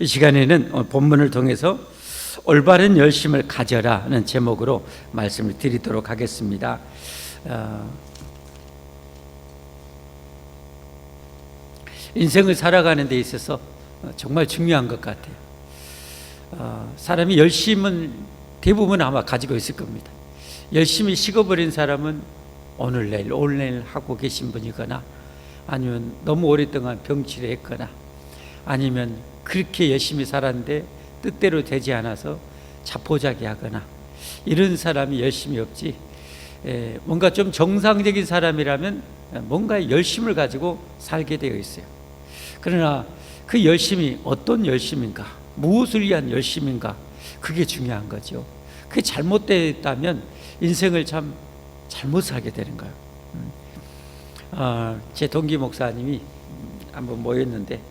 이 시간에는 본문을 통해서 올바른 열심을 가져라는 제목으로 말씀을 드리도록 하겠습니다. 인생을 살아가는 데 있어서 정말 중요한 것 같아요. 사람이 열심은 대부분 아마 가지고 있을 겁니다. 열심히 식어버린 사람은 오늘 내일 하고 계신 분이거나, 아니면 너무 오랫동안 병치를 했거나, 아니면 그렇게 열심히 살았는데 뜻대로 되지 않아서 자포자기하거나, 이런 사람이 열심이 없지, 뭔가 좀 정상적인 사람이라면 뭔가 열심을 가지고 살게 되어 있어요. 그러나 그 열심이 어떤 열심인가, 무엇을 위한 열심인가, 그게 중요한 거죠. 그게 잘못됐다면 인생을 참 잘못 살게 되는 거예요. 제 동기 목사님이 한번 모였는데,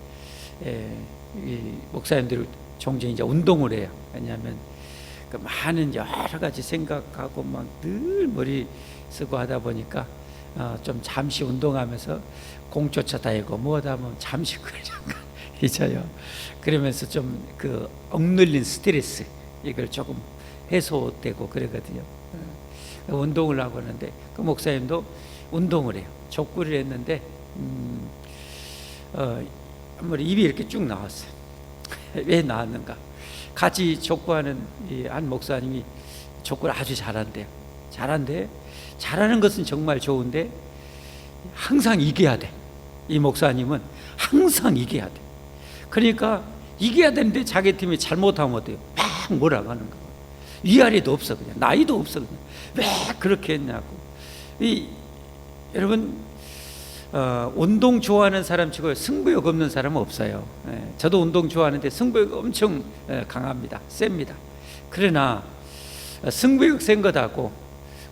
이 목사님들이 종종 이제 운동을 해요. 왜냐하면 그 많은 여러 가지 생각하고 막 늘 머리 쓰고 하다 보니까 좀 잠시 운동하면서 공 쫓아다니고 뭐하다 보면 잠시 그걸 잠깐 잊어요. 그러면서 좀 그 억눌린 스트레스, 이걸 조금 해소되고 그러거든요. 운동을 하고 하는데 그 목사님도 운동을 해요. 족구를 했는데 한번 입이 이렇게 쭉 나왔어요. 왜 나왔는가? 같이 족구하는 한 목사님이 족구를 아주 잘한대요. 잘하는 것은 정말 좋은데 항상 이겨야 돼. 이 목사님은 항상 이겨야 돼. 그러니까 이겨야 되는데 자기 팀이 잘못하면 어때요? 막 몰아가는 거예요. 위아래도 없어, 그냥 나이도 없어, 그냥 왜 그렇게 했냐고. 여러분, 운동 좋아하는 사람 치고 승부욕 없는 사람은 없어요. 저도 운동 좋아하는데 승부욕 엄청 강합니다. 셉니다. 그러나 승부욕 센 것하고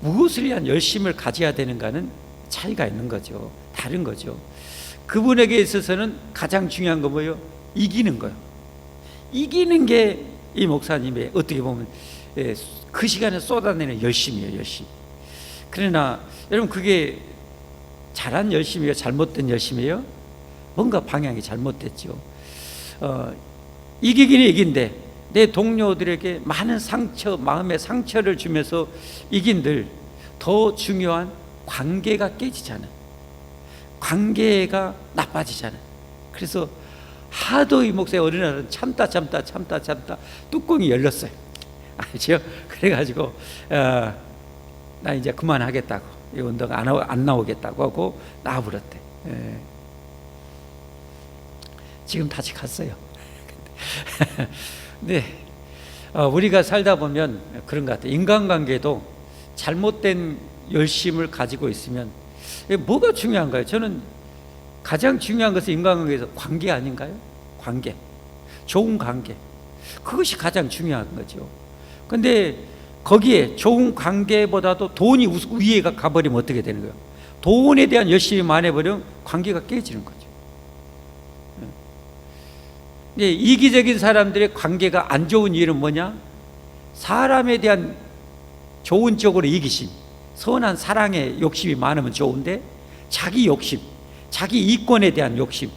무엇을 위한 열심을 가져야 되는가는 차이가 있는 거죠. 다른 거죠. 그분에게 있어서는 가장 중요한 거 뭐예요? 이기는 거예요. 이기는 게 이 목사님의 어떻게 보면 그 시간에 쏟아내는 열심이에요. 열심. 그러나 여러분, 그게 잘한 열심이에요? 잘못된 열심이에요? 뭔가 방향이 잘못됐죠. 이기기는 이긴데 내 동료들에게 많은 상처, 마음의 상처를 주면서 이긴들 더 중요한 관계가 깨지잖아요. 관계가 나빠지잖아요. 그래서 하도 이 목사의 어린 날은 참다 뚜껑이 열렸어요. 알죠? 그래가지고 나 이제 그만하겠다고, 이 운동 안 나오겠다고 하고 나와버렸대. 지금 다시 갔어요. 네, 우리가 살다 보면 그런 것 같아요. 인간관계도 잘못된 열심을 가지고 있으면 뭐가 중요한가요? 저는 가장 중요한 것은 인간관계에서 관계 아닌가요? 관계, 좋은 관계, 그것이 가장 중요한 거죠. 근데 거기에 좋은 관계보다도 돈이 위에가 가버리면 어떻게 되는 거예요? 돈에 대한 열심이 많아버리면 관계가 깨지는 거죠. 이기적인 사람들의 관계가 안 좋은 이유는 뭐냐? 사람에 대한 좋은 쪽으로 이기심, 선한 사랑의 욕심이 많으면 좋은데 자기 욕심, 자기 이권에 대한 욕심,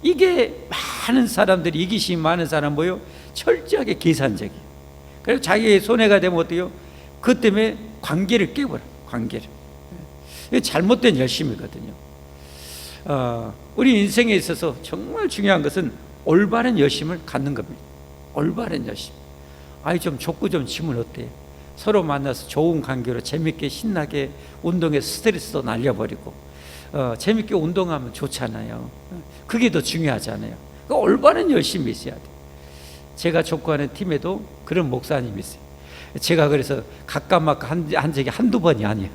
이게 많은 사람들이, 이기심이 많은 사람 뭐예요? 철저하게 계산적이에요. 그리고 자기의 손해가 되면 어때요? 그것 때문에 관계를 깨버려. 관계를. 이게 잘못된 열심이거든요. 우리 인생에 있어서 정말 중요한 것은 올바른 열심을 갖는 겁니다. 올바른 열심. 좀 족구 좀 치면 어때요? 서로 만나서 좋은 관계로 재밌게 신나게 운동해서 스트레스도 날려버리고 재밌게 운동하면 좋잖아요. 그게 더 중요하잖아요. 그러니까 올바른 열심이 있어야 돼요. 제가 족구하는 팀에도 그런 목사님이 있어요. 제가 그래서 가까마까 한 적이 한두 번이 아니에요.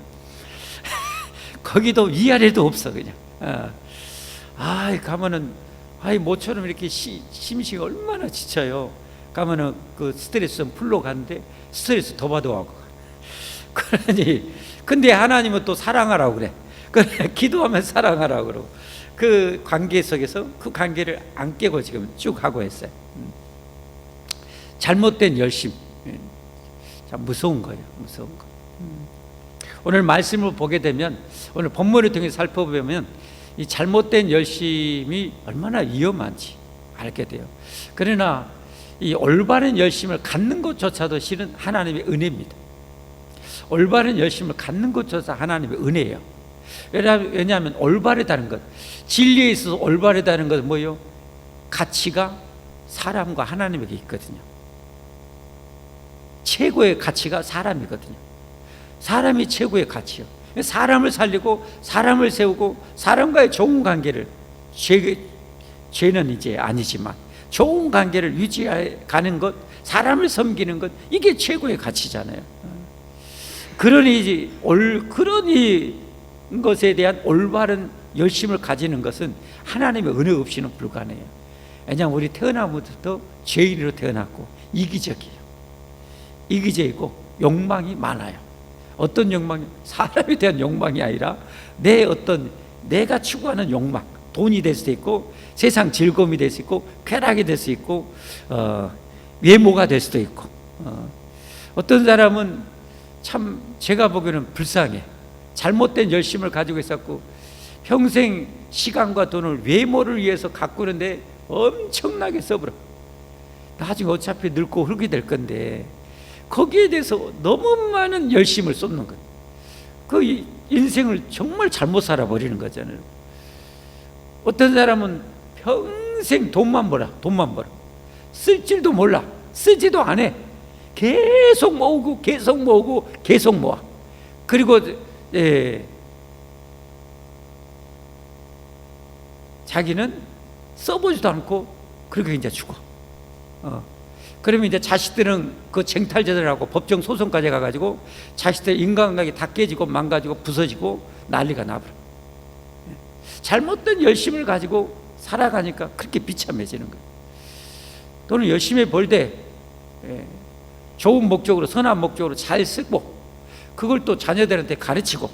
거기도 위아래도 없어, 그냥. 가면은 모처럼 이렇게 심식이 얼마나 지쳐요. 가면은 그 스트레스 좀 풀러 가는데 스트레스 더 받아가고. 그러니 근데 하나님은 또 사랑하라고 그래. 그래, 기도하면 사랑하라고 그러고, 그 관계 속에서 그 관계를 안 깨고 지금 쭉 하고 있어요. 잘못된 열심, 참 무서운 거예요. 무서운 거. 오늘 말씀을 보게 되면, 오늘 본문을 통해 살펴보면 이 잘못된 열심이 얼마나 위험한지 알게 돼요. 그러나 이 올바른 열심을 갖는 것조차도 실은 하나님의 은혜입니다. 올바른 열심을 갖는 것조차 하나님의 은혜예요. 왜냐하면 올바르다는 것, 진리에 있어서 올바르다는 것은 뭐예요? 가치가 사람과 하나님에게 있거든요. 최고의 가치가 사람이거든요. 사람이 최고의 가치요. 사람을 살리고 사람을 세우고 사람과의 좋은 관계를, 죄는 이제 아니지만 좋은 관계를 유지해 가는 것, 사람을 섬기는 것, 이게 최고의 가치잖아요. 그러니 것에 대한 올바른 열심을 가지는 것은 하나님의 은혜 없이는 불가능해요. 왜냐하면 우리 태어나부터 죄인으로 태어났고 이기적이에요. 이기적이고 욕망이 많아요. 어떤 욕망이? 사람에 대한 욕망이 아니라 내가 추구하는 욕망, 돈이 될 수도 있고 세상 즐거움이 될 수 있고 쾌락이 될 수 있고 외모가 될 수도 있고 어떤 사람은 참 제가 보기에는 불쌍해. 잘못된 열심을 가지고 있었고 평생 시간과 돈을 외모를 위해서 가꾸는데 엄청나게 써버려. 나중에 어차피 늙고 흙이 될 건데 거기에 대해서 너무 많은 열심을 쏟는 거예요. 그 인생을 정말 잘못 살아버리는 거잖아요. 어떤 사람은 평생 돈만 벌어. 쓸 줄도 몰라. 쓰지도 안 해. 계속 모으고 계속 모아. 그리고 자기는 써보지도 않고 그렇게 이제 죽어. 그러면 이제 자식들은 그 쟁탈제들하고 법정 소송까지 가가지고 자식들 인간관계 다 깨지고 망가지고 부서지고 난리가 나버려. 잘못된 열심을 가지고 살아가니까 그렇게 비참해지는 거예요. 돈을 열심히 벌되 좋은 목적으로, 선한 목적으로 잘 쓰고 그걸 또 자녀들한테 가르치고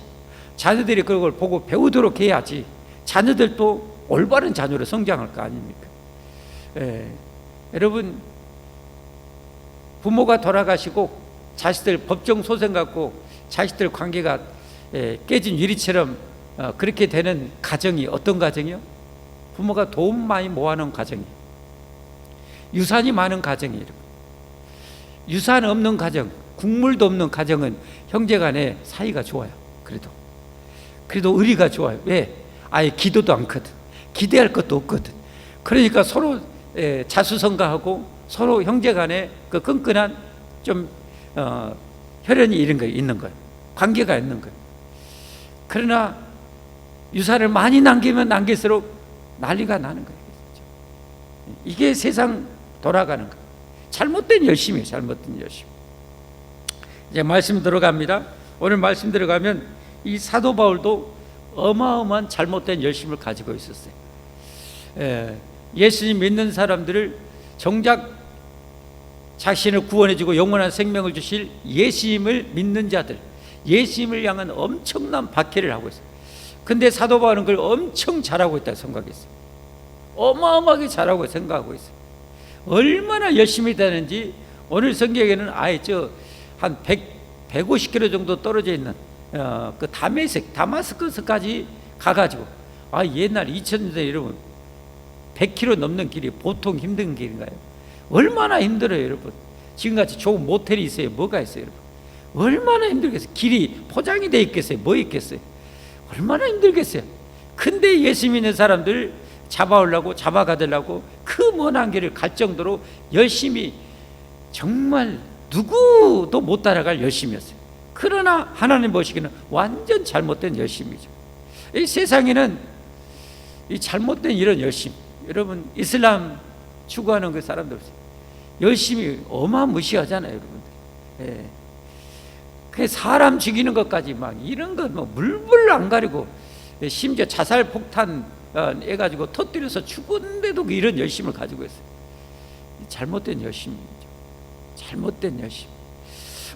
자녀들이 그걸 보고 배우도록 해야지 자녀들도 올바른 자녀로 성장할 거 아닙니까? 여러분, 부모가 돌아가시고 자식들 법정 소송 갖고 자식들 관계가 깨진 유리처럼 그렇게 되는 가정이 어떤 가정이요? 부모가 돈 많이 모아놓은 가정이에요. 유산이 많은 가정이에요. 유산 없는 가정, 국물도 없는 가정은 형제간에 사이가 좋아요. 그래도 의리가 좋아요. 왜? 아예 기도도 않거든. 기대할 것도 없거든. 그러니까 서로 자수성가하고 서로 형제간에 그 끈끈한 좀 혈연이 있는 거예요. 관계가 있는 거예요. 그러나 유산을 많이 남기면 남길수록 난리가 나는 거예요. 이게 세상 돌아가는 거예요. 잘못된 열심이에요. 잘못된 열심. 이제 말씀 들어갑니다. 오늘 말씀 들어가면 이 사도 바울도 어마어마한 잘못된 열심을 가지고 있었어요. 예수님 믿는 사람들을 정작 자신을 구원해주고 영원한 생명을 주실 예수님을 믿는 자들, 예수님을 향한 엄청난 박해를 하고 있어요. 근데 사도 바울은 그걸 엄청 잘하고 있다고 생각했어요. 어마어마하게 잘하고 생각하고 있어요. 얼마나 열심히 다는지 오늘 성경에는 아예 한 150km 정도 떨어져 있는 그 다마스커스까지 가가지고 옛날 2000년대 여러분 100km 넘는 길이 보통 힘든 길인가요? 얼마나 힘들어요, 여러분. 지금같이 좋은 모텔이 있어요? 뭐가 있어요, 여러분? 얼마나 힘들겠어요. 길이 포장이 돼 있겠어요? 뭐 있겠어요? 얼마나 힘들겠어요. 근데 예수 믿는 사람들 잡아가려고 그 먼 길을 갈 정도로 열심히, 정말 누구도 못 따라갈 열심이었어요. 그러나 하나님 보시기에는 완전 잘못된 열심이죠. 이 세상에는 이 잘못된 이런 열심, 여러분 이슬람 추구하는 그 사람들 열심히 어마무시하잖아요, 여러분들. 그 사람 죽이는 것까지 막 이런 거 뭐 물불 안 가리고, 심지어 자살 폭탄 해가지고 터뜨려서 죽은데도 이런 열심을 가지고 있어요. 잘못된 열심이죠. 잘못된 열심.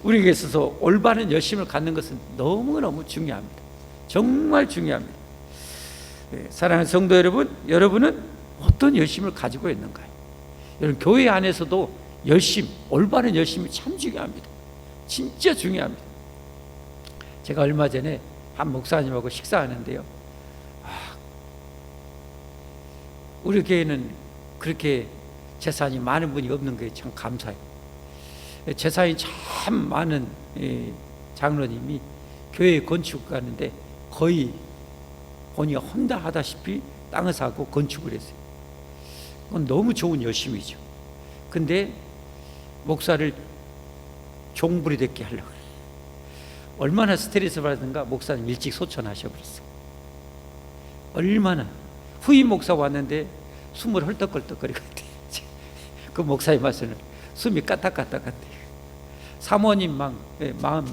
우리에게 있어서 올바른 열심을 갖는 것은 너무너무 중요합니다. 정말 중요합니다. 사랑하는 성도 여러분, 여러분은 어떤 열심을 가지고 있는가요? 여러분, 교회 안에서도 열심, 올바른 열심이 참 중요합니다. 진짜 중요합니다. 제가 얼마 전에 한 목사님하고 식사하는데요, 우리 교회는 그렇게 재산이 많은 분이 없는 게 참 감사해요. 재산이 참 많은 장로님이 교회 건축하는데 거의 본인이 혼자 하다시피 땅을 사고 건축을 했어요. 그건 너무 좋은 열심이죠. 근데 목사를 종불이 됐게 하려고 해요. 얼마나 스트레스 받았는가. 목사님 일찍 소천하셔버렸어요. 얼마나. 후임 목사 왔는데 숨을 헐떡헐떡거리거든요. 그 목사님 말씀을 숨이 까딱까딱한데 사모님 막 마음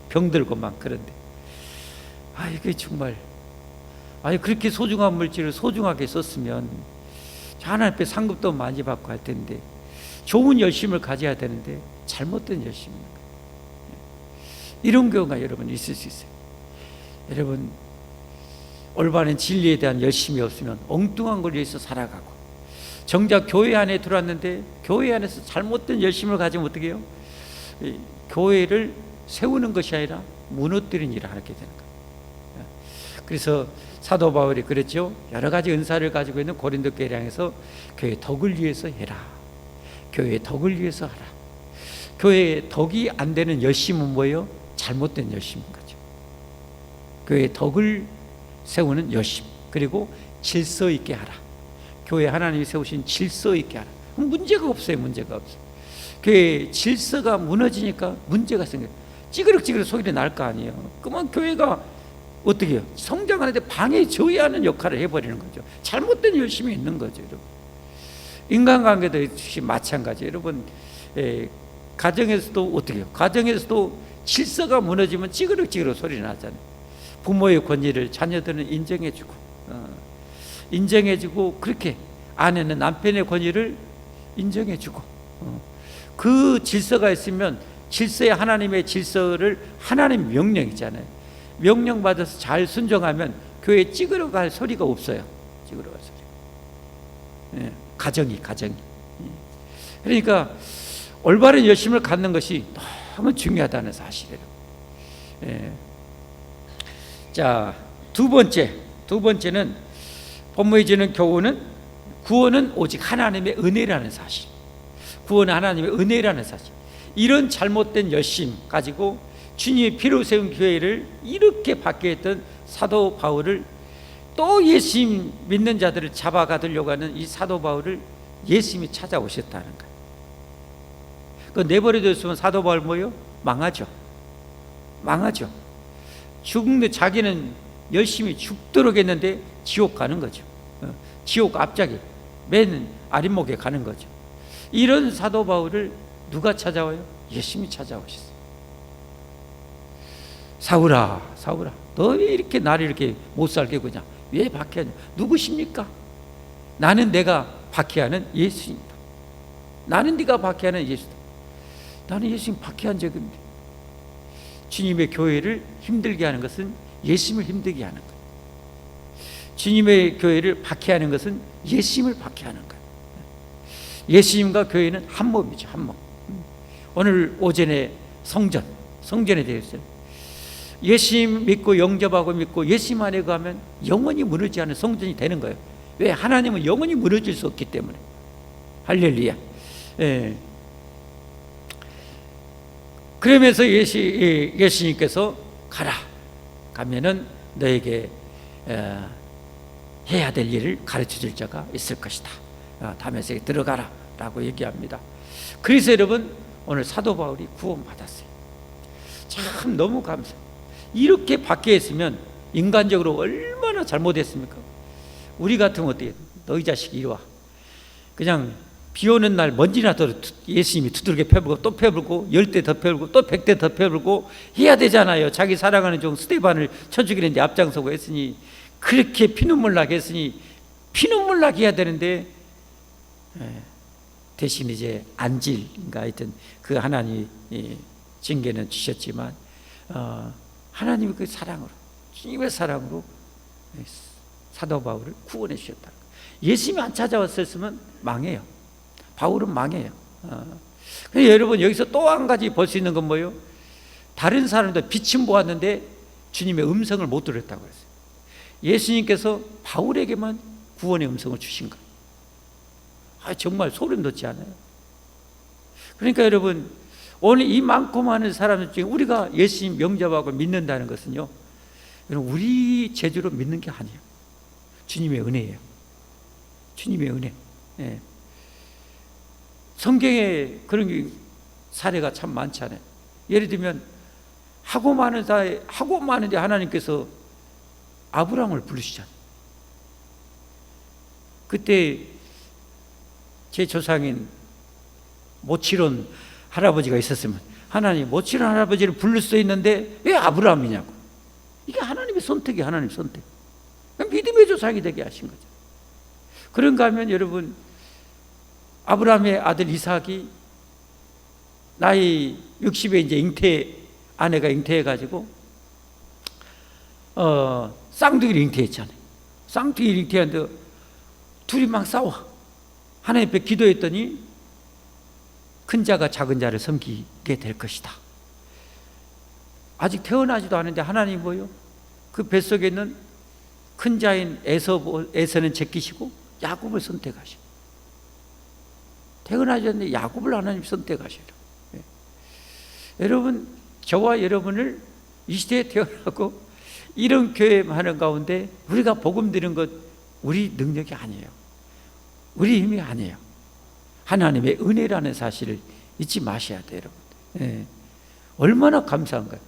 병들고 막 그런데 이게 정말 그렇게 소중한 물질을 소중하게 썼으면 하나님 앞에 상급도 많이 받고 할 텐데 좋은 열심을 가져야 되는데 잘못된 열심입니다. 이런 경우가 여러분 있을 수 있어요. 여러분 올바른 진리에 대한 열심이 없으면 엉뚱한 걸 위해서 살아가고 정작 교회 안에 들어왔는데 교회 안에서 잘못된 열심을 가지면 어떻게 해요? 교회를 세우는 것이 아니라 무너뜨리는 일을 하게 되는 거예요. 그래서 사도 바울이 그랬죠. 여러 가지 은사를 가지고 있는 고린도 교회를 향해서 교회 덕을 위해서 해라. 교회 덕을 위해서 하라. 교회의 덕이 안 되는 열심은 뭐예요? 잘못된 열심인 거죠. 교회의 덕을 세우는 열심, 그리고 질서 있게 하라. 교회 하나님이 세우신 질서 있게 하라. 문제가 없어요. 문제가 없어요. 교회 질서가 무너지니까 문제가 생겨요. 찌그럭찌그럭 소리가 날 거 아니에요. 그러면 교회가 어떻게 해요? 성장하는데 방해저해하는 역할을 해버리는 거죠. 잘못된 열심이 있는 거죠, 여러분. 인간관계도 역시 마찬가지. 여러분, 가정에서도 어떻게 해요? 가정에서도 질서가 무너지면 찌그럭찌그럭 소리 나잖아요. 부모의 권위를 자녀들은 인정해주고 그렇게 아내는 남편의 권위를 인정해주고 그 질서가 있으면 질서에 하나님의 질서를 하나님 명령이잖아요. 명령 받아서 잘 순종하면 교회에 찌그러갈 소리가 없어요. 찌그러갈 소리. 가정이. 그러니까 올바른 열심을 갖는 것이 너무 중요하다는 사실이에요. 자, 두 번째는 본문에 주는 구원은 오직 하나님의 은혜라는 사실. 구원은 하나님의 은혜라는 사실. 이런 잘못된 열심 가지고 주님의 피로 세운 교회를 이렇게 받게 했던 사도 바울을 또 예수님 믿는 자들을 잡아가두려고 하는 이 사도 바울을 예수님이 찾아오셨다는 거예요. 그 내버려뒀으면 사도 바울 뭐예요? 망하죠. 죽는데 자기는 열심히 죽도록 했는데 지옥 가는 거죠. 지옥 앞자기 맨 아랫목에 가는 거죠. 이런 사도 바울을 누가 찾아와요? 예수님이 찾아오셨어요. 사울아, 너 왜 이렇게 나를 이렇게 못 살게 그냥 왜 박해하냐? 누구십니까? 나는 내가 박해하는 예수입니다. 나는 네가 박해하는 예수다. 나는 예수님 박해한 적이 없는데. 주님의 교회를 힘들게 하는 것은 예수님을 힘들게 하는 거예요. 주님의 교회를 박해하는 것은 예수님을 박해하는 거예요. 예수님과 교회는 한 몸이죠. 한 몸. 오늘 오전에 성전에 대해서 예수님 믿고 영접하고 믿고 예수님 안에 가면 영원히 무너지지 않은 성전이 되는 거예요. 왜? 하나님은 영원히 무너질 수 없기 때문에. 할렐루야. 그러면서 예수님께서 가면은 너에게 해야 될 일을 가르쳐 줄 자가 있을 것이다. 다메섹에 들어가라 라고 얘기합니다. 그래서 여러분 오늘 사도 바울이 구원받았어요. 참 너무 감사해요. 이렇게 밖에 했으면 인간적으로 얼마나 잘못했습니까? 우리 같으면 어때요? 너희 자식 이리 와. 그냥 비 오는 날 먼지나 더 예수님이 두들겨 펴불고 또 펴불고 10대 더 펴불고 또 100대 더 펴불고 해야 되잖아요. 자기 사랑하는 종 스데반을 쳐 죽이는데 앞장서고 했으니, 그렇게 피눈물 나게 했으니 피눈물 나게 해야 되는데 대신 이제 안질인가 하여튼 그 하나님이 징계는 주셨지만 하나님의 그 사랑으로, 주님의 사랑으로 사도 바울을 구원해 주셨다. 예수님이 안 찾아왔었으면 망해요. 바울은 망해요. 그래서 여러분 여기서 또 한 가지 볼 수 있는 건 뭐예요? 다른 사람들 빛은 보았는데 주님의 음성을 못 들었다고 했어요. 예수님께서 바울에게만 구원의 음성을 주신 거예요. 정말 소름 돋지 않아요? 그러니까 여러분, 오늘 이 많고 많은 사람들 중에 우리가 예수님 영접하고 믿는다는 것은요, 여러분, 우리 재주로 믿는 게 아니에요. 주님의 은혜예요. 주님의 은혜. 예. 성경에 그런 사례가 참 많잖아요. 예를 들면 하고 많은데 하나님께서 아브라함을 부르시잖아요. 그때 제 조상인 모치론 할아버지가 있었으면 하나님, 모치론 할아버지를 부를 수 있는데 왜 아브라함이냐고. 이게 하나님의 선택이 하나님의 선택. 믿음의 조상이 되게 하신 거죠. 그런가 하면 여러분, 아브라함의 아들 이삭이 나이 60에 이제 아내가 잉태해가지고 쌍둥이를 잉태했잖아요. 쌍둥이를 잉태했는데 둘이 막 싸워. 하나님 앞에 기도했더니 큰 자가 작은 자를 섬기게 될 것이다. 아직 태어나지도 않은데 하나님 뭐요? 그 뱃속에 있는 큰 자인 에서는 제끼시고 야곱을 선택하시고, 태어나지 않는데 야곱을 하나님 선택하셔요. 예. 여러분, 저와 여러분을 이 시대에 태어나고 이런 교회 하는 가운데 우리가 복음 드리는 것 우리 능력이 아니에요. 우리 힘이 아니에요. 하나님의 은혜라는 사실을 잊지 마셔야 돼요, 여러분. 예. 얼마나 감사한가요?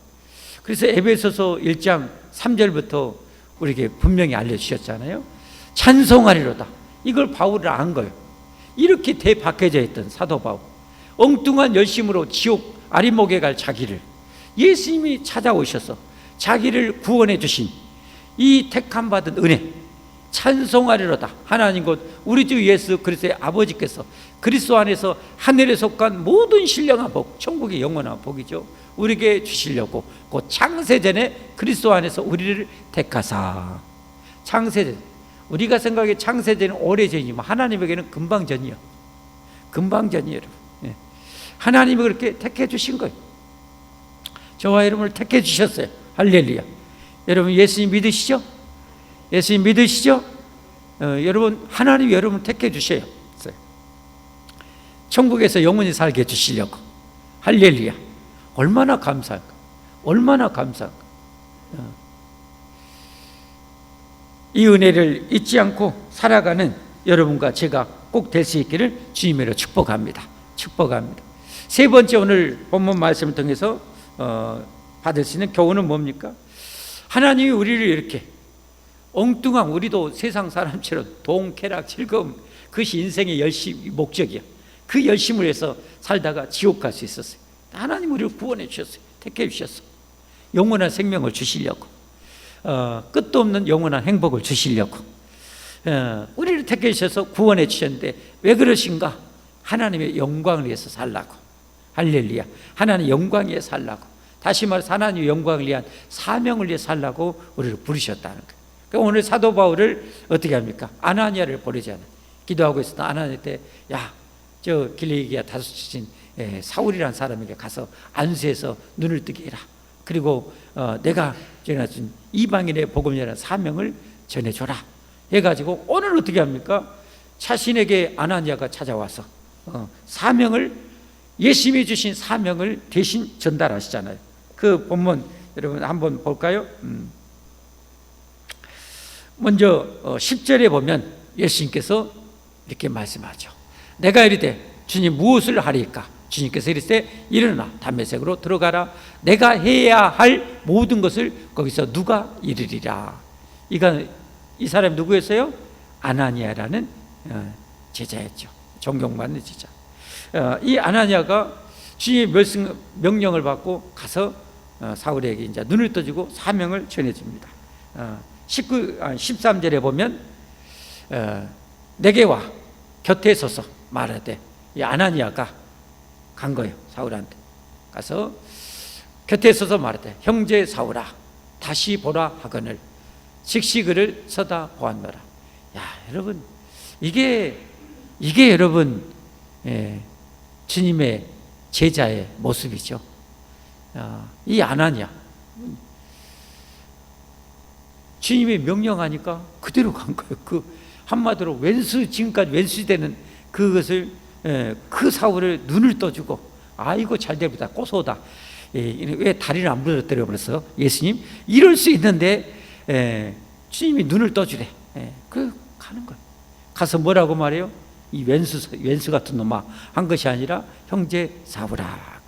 그래서 에베소서 1장 3절부터 우리에게 분명히 알려주셨잖아요. 찬송하리로다. 이걸 바울을 안 거예요. 이렇게 대박해져 있던 사도 바울, 엉뚱한 열심으로 지옥 아리목에 갈 자기를 예수님이 찾아오셔서 자기를 구원해 주신 이 택함 받은 은혜, 찬송하리로다. 하나님 곧 우리 주 예수 그리스도의 아버지께서 그리스도 안에서 하늘에 속한 모든 신령한 복, 천국의 영원한 복이죠, 우리에게 주시려고 그 창세전에 그리스도 안에서 우리를 택하사. 창세전, 우리가 생각해 창세전은 오래전이지만 하나님에게는 금방 전이요. 금방 전이에요, 여러분. 예. 하나님이 그렇게 택해 주신 거예요. 저와 여러분을 택해 주셨어요. 할렐루야. 여러분 예수님 믿으시죠? 예수님 믿으시죠? 여러분, 하나님이 여러분을 택해 주셔요. 천국에서 영원히 살게 해주시려고. 할렐루야. 얼마나 감사할까? 얼마나 감사할까? 이 은혜를 잊지 않고 살아가는 여러분과 제가 꼭 될 수 있기를 주님으로 축복합니다. 축복합니다. 세 번째, 오늘 본문 말씀을 통해서 받을 수 있는 교훈은 뭡니까? 하나님이 우리를 이렇게 엉뚱한, 우리도 세상 사람처럼 돈, 쾌락, 즐거움, 그것이 인생의 열심, 목적이야. 그 열심을 해서 살다가 지옥 갈 수 있었어요. 하나님 우리를 구원해 주셨어요. 택해 주셨어요. 영원한 생명을 주시려고, 끝도 없는 영원한 행복을 주시려고 우리를 택해 주셔서 구원해 주셨는데, 왜 그러신가? 하나님의 영광을 위해서 살라고. 할렐루야. 하나님의 영광 위해 살라고, 다시 말해서 하나님의 영광을 위한 사명을 위해 살라고 우리를 부르셨다는 거예요. 그러니까 오늘 사도 바울을 어떻게 합니까? 아나니아를 보내잖아요. 기도하고 있었던 아나니아한테, 야, 저 길리기아 다소치신 사울이라는 사람에게 가서 안수해서 눈을 뜨게 해라. 그리고 내가 전해준 이방인의 복음이라는 사명을 전해줘라 해가지고, 오늘 어떻게 합니까? 자신에게 아나니아가 찾아와서 사명을, 예수님이 주신 사명을 대신 전달하시잖아요. 그 본문 여러분 한번 볼까요? 먼저 10절에 보면 예수님께서 이렇게 말씀하죠. 내가 이르되 주님 무엇을 하리까? 주님께서 이르시되 일어나 담메색으로 들어가라. 내가 해야 할 모든 것을 거기서 누가 이르리라. 이 사람이 누구였어요? 아나니아라는 제자였죠. 존경받는 제자. 이 아나니아가 주님의 명령을 받고 가서 사울에게 이제 눈을 떠주고 사명을 전해줍니다. 13절에 보면 내게 와 곁에 서서 말하되, 이 아나니아가 간 거예요. 사울한테 가서 곁에 서서 말하되, 형제 사울아 다시 보라 하거늘 즉시 그를 서다 보았노라. 야, 여러분, 이게 여러분 주님의 제자의 모습이죠. 이 아나니아, 주님이 명령하니까 그대로 간 거예요. 한마디로 왼수, 지금까지 왼수되는 그것을, 그 사고를 눈을 떠주고, 아이고 잘되보다 고소다. 왜 다리를 안 부러뜨려 버렸어? 예수님 이럴 수 있는데 주님이 눈을 떠주래. 그 가는 거야. 가서 뭐라고 말해요? 이 왼수 같은 놈아 한 것이 아니라 형제 사부라.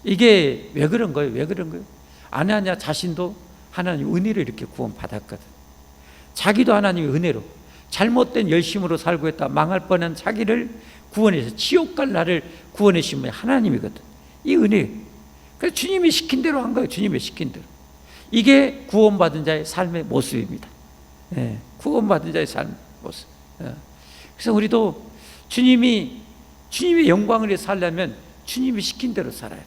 이게 왜 그런 거예요? 왜 그런 거예요? 아나니아 자신도 하나님 은혜로 이렇게 구원 받았거든. 자기도 하나님의 은혜로 잘못된 열심으로 살고 있다 망할 뻔한 자기를 구원해서 지옥 갈 나를 구원하신 분이 하나님이거든. 이 은혜. 그래서 주님이 시킨 대로 한 거예요. 주님이 시킨 대로. 이게 구원받은 자의 삶의 모습입니다. 구원받은 자의 삶의 모습. 그래서 우리도 주님의 영광을 위해 살려면 주님이 시킨 대로 살아야 돼.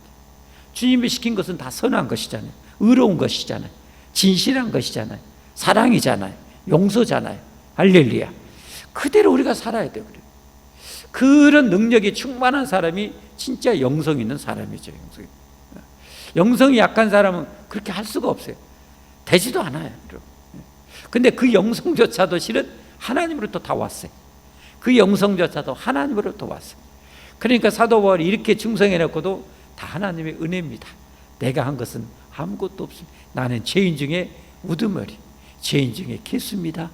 주님이 시킨 것은 다 선한 것이잖아요. 의로운 것이잖아요. 진실한 것이잖아요. 사랑이잖아요. 용서잖아요. 할렐루야. 그대로 우리가 살아야 돼요. 그런 능력이 충만한 사람이 진짜 영성 있는 사람이죠. 영성이 약한 사람은 그렇게 할 수가 없어요. 되지도 않아요. 근데 그 영성조차도 실은 하나님으로부터 다 왔어요. 그 영성조차도 하나님으로부터 왔어요. 그러니까 사도 바울이 이렇게 충성해놓고도 다 하나님의 은혜입니다. 내가 한 것은 아무것도 없습니다. 나는 죄인 중에 우두머리, 죄인 중에 개수입니다.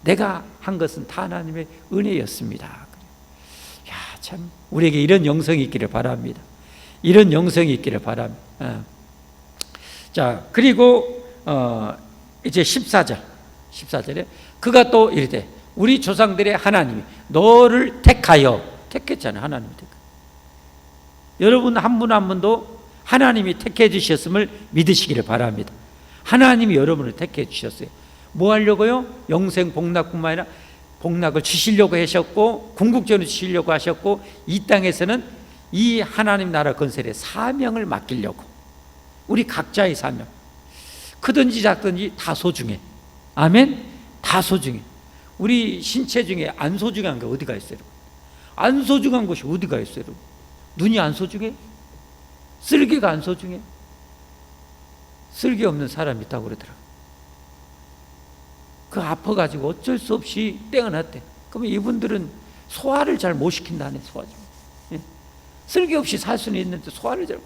내가 한 것은 다 하나님의 은혜였습니다. 야, 참 우리에게 이런 영성이 있기를 바랍니다. 이런 영성이 있기를 바랍니다. 자, 그리고 이제 14절에 그가 또 이르되 우리 조상들의 하나님이 너를 택하여, 택했잖아요. 하나님이 택. 여러분 한 분 한 분도 하나님이 택해 주셨음을 믿으시기를 바랍니다. 하나님이 여러분을 택해 주셨어요. 뭐 하려고요? 영생 복락뿐만 아니라 복락을 주시려고 하셨고, 궁극적으로 주시려고 하셨고, 이 땅에서는 이 하나님 나라 건설의 사명을 맡기려고. 우리 각자의 사명, 크든지 작든지 다 소중해. 아멘. 다 소중해. 우리 신체 중에 안 소중한 게 어디가 있어요? 안 소중한 것이 어디가 있어요? 눈이 안 소중해? 쓸개가 안 소중해? 쓸개 없는 사람이 있다고 그러더라고요. 그 아파가지고 어쩔 수 없이 떼어놨대. 그러면 이분들은 소화를 잘 못 시킨다네. 소화 좀. 쓸개 없이 살 수는 있는데 소화를 잘 못.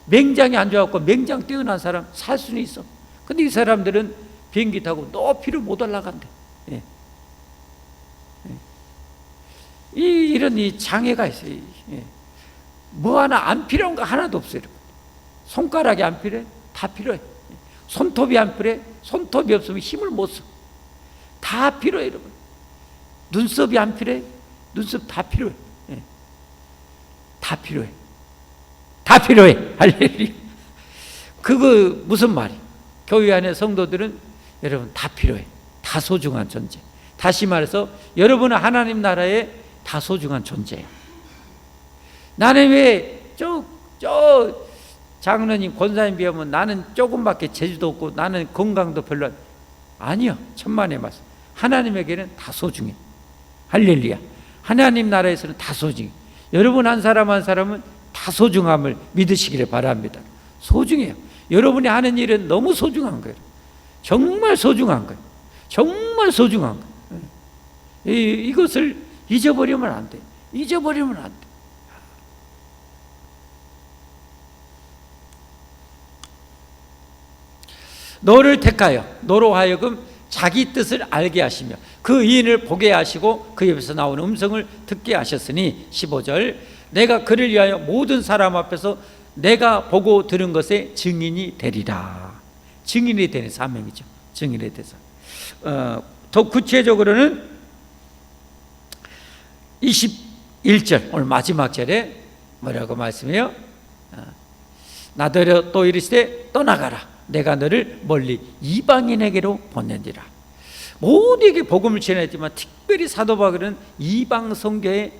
맹장이 안 좋아갖고 맹장 떼어난 사람 살 수는 있어. 근데 이 사람들은 비행기 타고 높이를 못 올라간대. 이런 이 장애가 있어요. 뭐 하나 안 필요한 거 하나도 없어요. 손가락이 안 필요해? 다 필요해. 손톱이 안 필요해? 손톱이 없으면 힘을 못 써. 다 필요해, 여러분. 눈썹이 안 필요해? 눈썹 다 필요해. 다 필요해. 다 필요해. 할렐루야. 그거 무슨 말이야? 교회 안에 성도들은 여러분 다 필요해. 다 소중한 존재. 다시 말해서 여러분은 하나님 나라에 다 소중한 존재예요. 나는 왜 저 장로님, 권사님 비하면 나는 조금밖에 재주도 없고 나는 건강도 별로 아니요. 천만의 말씀. 하나님에게는 다 소중해. 할렐루야. 하나님 나라에서는 다 소중해. 여러분 한 사람 한 사람은 다 소중함을 믿으시기를 바랍니다. 소중해요. 여러분이 하는 일은 너무 소중한 거예요. 정말 소중한 거예요. 정말 소중한 거예요. 이것을 잊어버리면 안 돼. 잊어버리면 안 돼. 너를 택하여 너로 하여금 자기 뜻을 알게 하시며 그 이인을 보게 하시고 그 입에서 나오는 음성을 듣게 하셨으니 15절 내가 그를 위하여 모든 사람 앞에서 내가 보고 들은 것에 증인이 되리라. 증인이 되는 사명이죠. 증인에 대해서 더 구체적으로는 21절 오늘 마지막 절에 뭐라고 말씀해요? 나더러 또 이르시되 떠나가라. 내가 너를 멀리 이방인에게로 보내니라. 모두에게 복음을 전했지만 특별히 사도 바울은 이방 선교의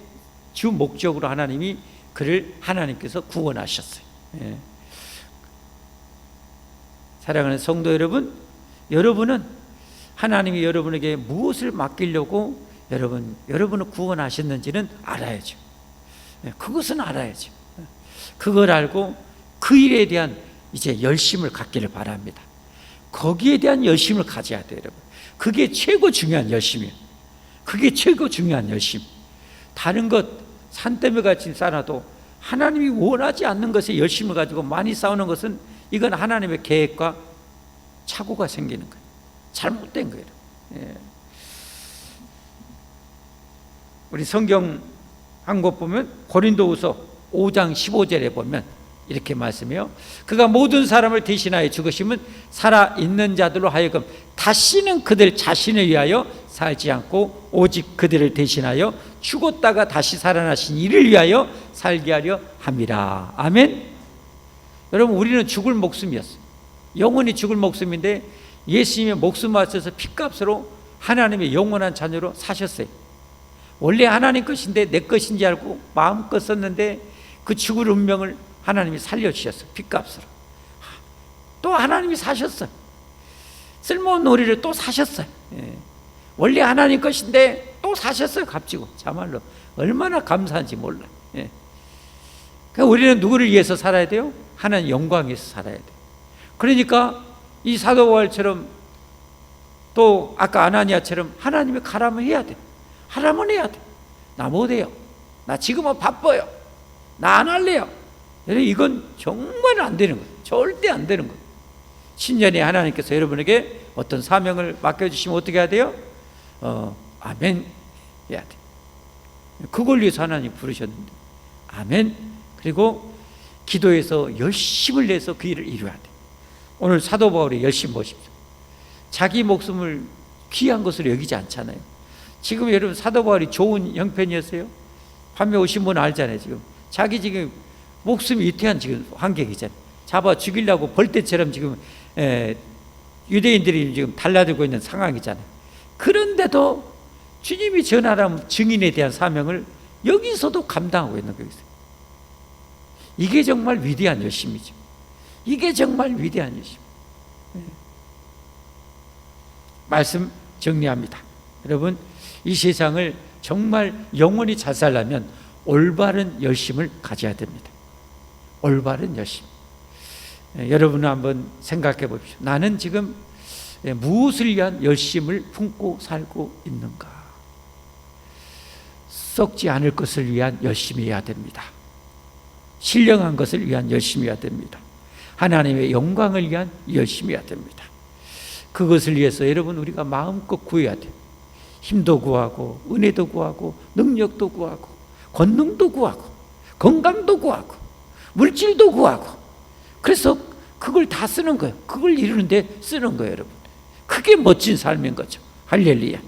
주 목적으로 하나님이 그를 하나님께서 구원하셨어요. 사랑하는 성도 여러분, 여러분은 하나님이 여러분에게 무엇을 맡기려고 여러분을 구원하셨는지는 알아야죠. 그것은 알아야죠. 그걸 알고 그 일에 대한 이제 열심을 갖기를 바랍니다. 거기에 대한 열심을 가져야 돼요, 여러분. 그게 최고 중요한 열심이에요. 그게 최고 중요한 열심. 다른 것 산더미 같이 쌓아도 하나님이 원하지 않는 것에 열심을 가지고 많이 싸우는 것은 이건 하나님의 계획과 착오가 생기는 거예요. 잘못된 거예요. 예. 우리 성경 한 곳 보면 고린도후서 5장 15절에 보면 이렇게 말씀해요. 그가 모든 사람을 대신하여 죽으심은 살아있는 자들로 하여금 다시는 그들 자신을 위하여 살지 않고 오직 그들을 대신하여 죽었다가 다시 살아나신 이를 위하여 살게 하려 함이라. 아멘. 여러분, 우리는 죽을 목숨이었어요. 영원히 죽을 목숨인데 예수님의 목숨 맞춰서 피값으로 하나님의 영원한 자녀로 사셨어요. 원래 하나님 것인데 내 것인지 알고 마음껏 썼는데 그 죽을 운명을 하나님이 살려주셨어요. 피값으로. 또 하나님이 사셨어요. 쓸모없는 우리를 또 사셨어요. 예. 원래 하나님 것인데 또 사셨어요. 값지고. 참말로 얼마나 감사한지 몰라. 예. 그러니까 우리는 누구를 위해서 살아야 돼요? 하나님 영광 위해서 살아야 돼요. 그러니까 이 사도 바울처럼 또 아까 아나니아처럼 하나님이 가라면 해야 돼요. 하라면 해야 돼. 나 못해요. 나 지금은 바빠요. 나 안 할래요. 여러분, 이건 정말 안 되는 거예요. 절대 안 되는 거예요. 신년에 하나님께서 여러분에게 어떤 사명을 맡겨주시면 어떻게 해야 돼요? 아멘 해야 돼. 그걸 위해서 하나님 부르셨는데 아멘. 그리고 기도해서 열심을 내서 그 일을 이루어야 돼. 오늘 사도 바울의 열심 보십시오. 자기 목숨을 귀한 것으로 여기지 않잖아요. 지금 여러분 사도 바울이 좋은 형편이었어요? 밤에 오신 분 알잖아요. 지금 자기 지금 목숨이 위태한 지금 환경이잖아요. 잡아 죽이려고 벌떼처럼 지금 유대인들이 지금 달라들고 있는 상황이잖아요. 그런데도 주님이 전하라는 증인에 대한 사명을 여기서도 감당하고 있는 거예요. 이게 정말 위대한 열심이죠. 이게 정말 위대한 열심. 말씀 정리합니다. 여러분, 이 세상을 정말 영원히 잘 살려면 올바른 열심을 가져야 됩니다. 올바른 열심. 여러분은 한번 생각해 보십시오. 나는 지금 무엇을 위한 열심을 품고 살고 있는가? 썩지 않을 것을 위한 열심히 해야 됩니다. 신령한 것을 위한 열심히 해야 됩니다. 하나님의 영광을 위한 열심히 해야 됩니다. 그것을 위해서 여러분 우리가 마음껏 구해야 돼요. 힘도 구하고 은혜도 구하고 능력도 구하고 권능도 구하고 건강도 구하고 물질도 구하고 그래서 그걸 다 쓰는 거예요. 그걸 이루는데 쓰는 거예요, 여러분. 그게 멋진 삶인 거죠. 할렐루야.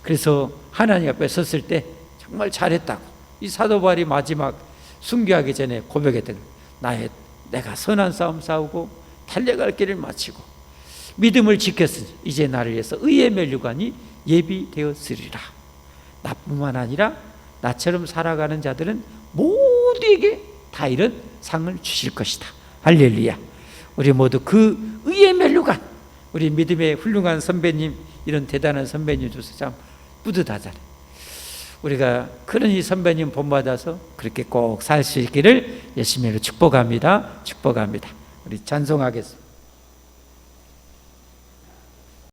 그래서 하나님 앞에 섰을 때 정말 잘했다고. 이 사도 바울이 마지막 순교하기 전에 고백했던 내가 선한 싸움 싸우고 달려갈 길을 마치고 믿음을 지켰으니 이제 나를 위해서 의의 면류관이 예비되었으리라. 나뿐만 아니라 나처럼 살아가는 자들은 모두에게 다 이런 상을 주실 것이다. 할렐루야. 우리 모두 그 의의 면류관, 우리 믿음의 훌륭한 선배님, 이런 대단한 선배님 줘서 참 뿌듯하잖아요. 우리가 그런 이 선배님 본받아서 그렇게 꼭 살 수 있기를 예수님으로 축복합니다. 축복합니다. 우리 찬송하겠습니다.